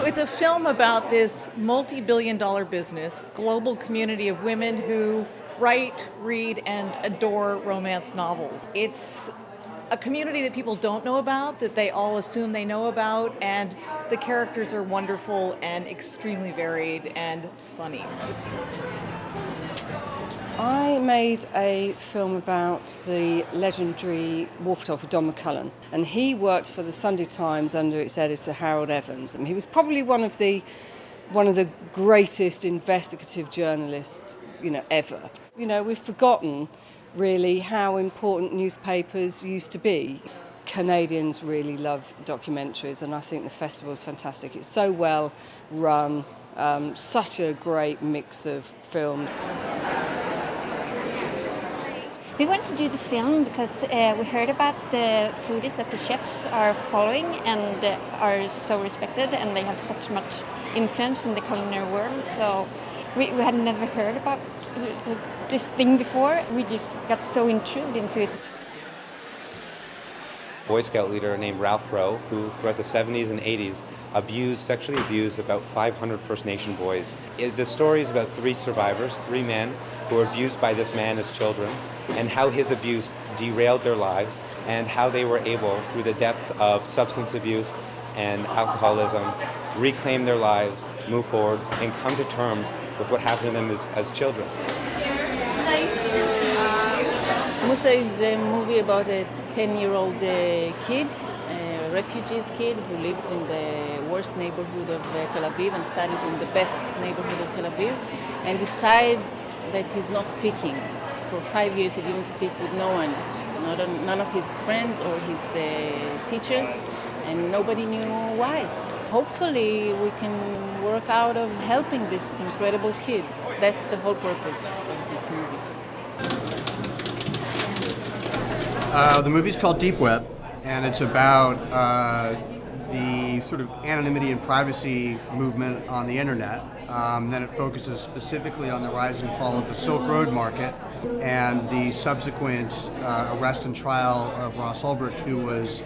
So it's a film about this multi-billion-dollar business, global community of women who write, read, and adore romance novels. It's a community that people don't know about, that they all assume they know about, and the characters are wonderful and extremely varied and funny. I made a film about the legendary war photographer Don McCullum, and he worked for the Sunday Times under its editor Harold Evans, and he was probably one of the greatest investigative journalists, ever. We've forgotten really how important newspapers used to be. Canadians really love documentaries, and I think the festival is fantastic. It's so well run, such a great mix of film. We wanted to do the film because we heard about the foodies that the chefs are following and are so respected, and they have such much influence in the culinary world. So we had never heard about this thing before. We just got so intrigued into it. Boy Scout leader named Ralph Rowe, who throughout the 70s and 80s sexually abused about 500 First Nation boys. The story is about three survivors, three men who were abused by this man as children, and how his abuse derailed their lives, and how they were able, through the depths of substance abuse and alcoholism, reclaim their lives, move forward, and come to terms with what happened to them as children. MUSSA is a movie about a 10-year-old kid, a refugee kid who lives in the worst neighborhood of Tel Aviv and studies in the best neighborhood of Tel Aviv, and decides that he's not speaking. For 5 years he didn't speak with no one, none of his friends or his teachers, and nobody knew why. Hopefully we can work out of helping this incredible kid. That's the whole purpose of this movie. The movie's called Deep Web, and it's about the sort of anonymity and privacy movement on the internet. Then it focuses specifically on the rise and fall of the Silk Road market and the subsequent arrest and trial of Ross Ulbricht, who was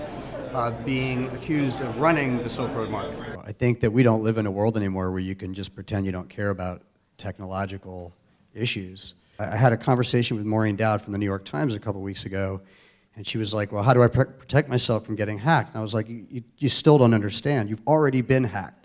being accused of running the Silk Road market. I think that we don't live in a world anymore where you can just pretend you don't care about technological issues. I had a conversation with Maureen Dowd from the New York Times a couple weeks ago, and she was like, well, how do I protect myself from getting hacked? And I was like, you still don't understand. You've already been hacked.